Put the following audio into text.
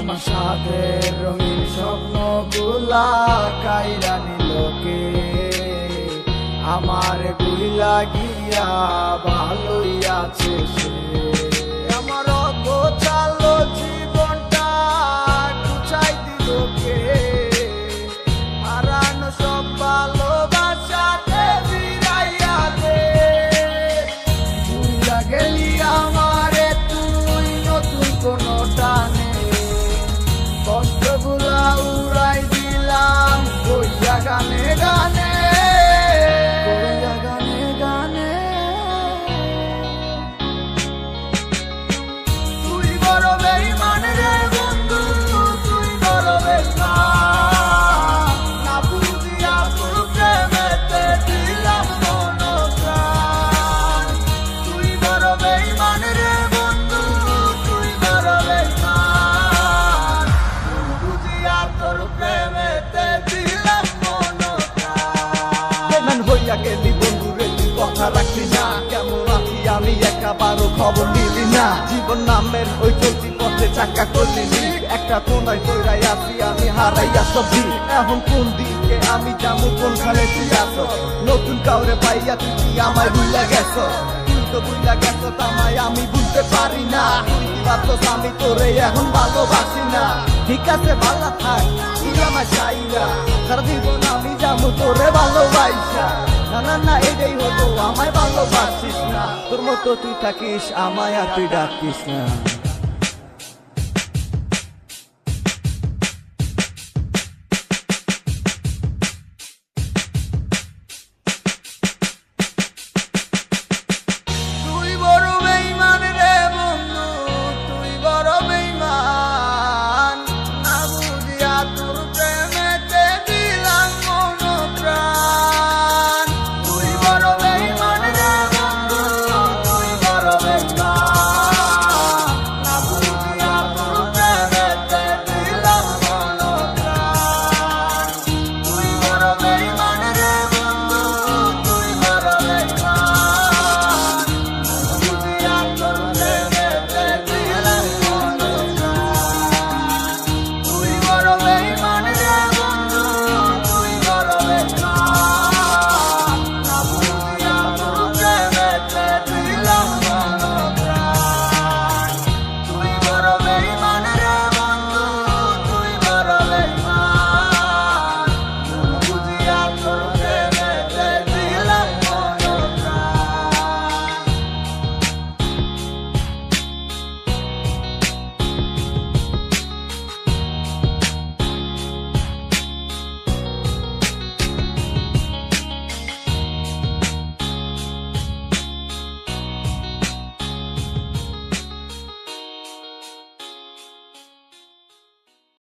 আমার সাথে রঙিন স্বপ্নগুলা কাইরা নিলোকে, আমার গুইলা গিয়া ভালোই আছে সে। আমার অগোছালো জীবনটা গুছাই দিলোকে, হারানো সব ভালোবাসাতে ফিরাইয়া দে। ভুইলা গেলি আমারে তুই নতুন কোনো টানে, কষ্টগুলা উড়াই দিলাম কইয়া গানে গানে, কইয়া গানে গানে। তুই বড় বেঈমান রে বন্ধু, তুই বড় বেঈমান, না বুঝিয়া তোর প্রেমেতে দিলাম মন প্রাণ। তুই বড় বেঈমান রে বন্ধু, তুই বড় বেঈমান, বুঝিয়া তোর প্রেমেতে দিলাম মন প্রাণ। বেঈমান হইয়া গেলি বন্ধু রে, তুই কথা রাখলি না, কেমন আছি আমি একাবারও খবর নিলি না। জীবন নামের ওই চলতি পথে চাকা করলি লিক, একটা কোনায় দৌড়াই আছি আমি হারাইয়া সবজি। এখন কোন দিকে আমি যাবো, কোনখানে তুই আসো, নতুন কাউরে পাইয়া তুই কি আমায় ভুইলা গেছো। তুই তো ভুইলা গেছো তামায় আমি বুঝতে পারি না, ভাবছস আমি তোরে এখন ভালোবাসি না। ঠিক আছে ভালো থাক, তুই আমায় চাই না, সারা জীবন আমি যাবো তোরে ভালোবাসা। না না না এটাই হতো, আমায় ভালোবাসিস না, তোর মতো তুই থাকিস আমায় আর তুই ডাকিস না।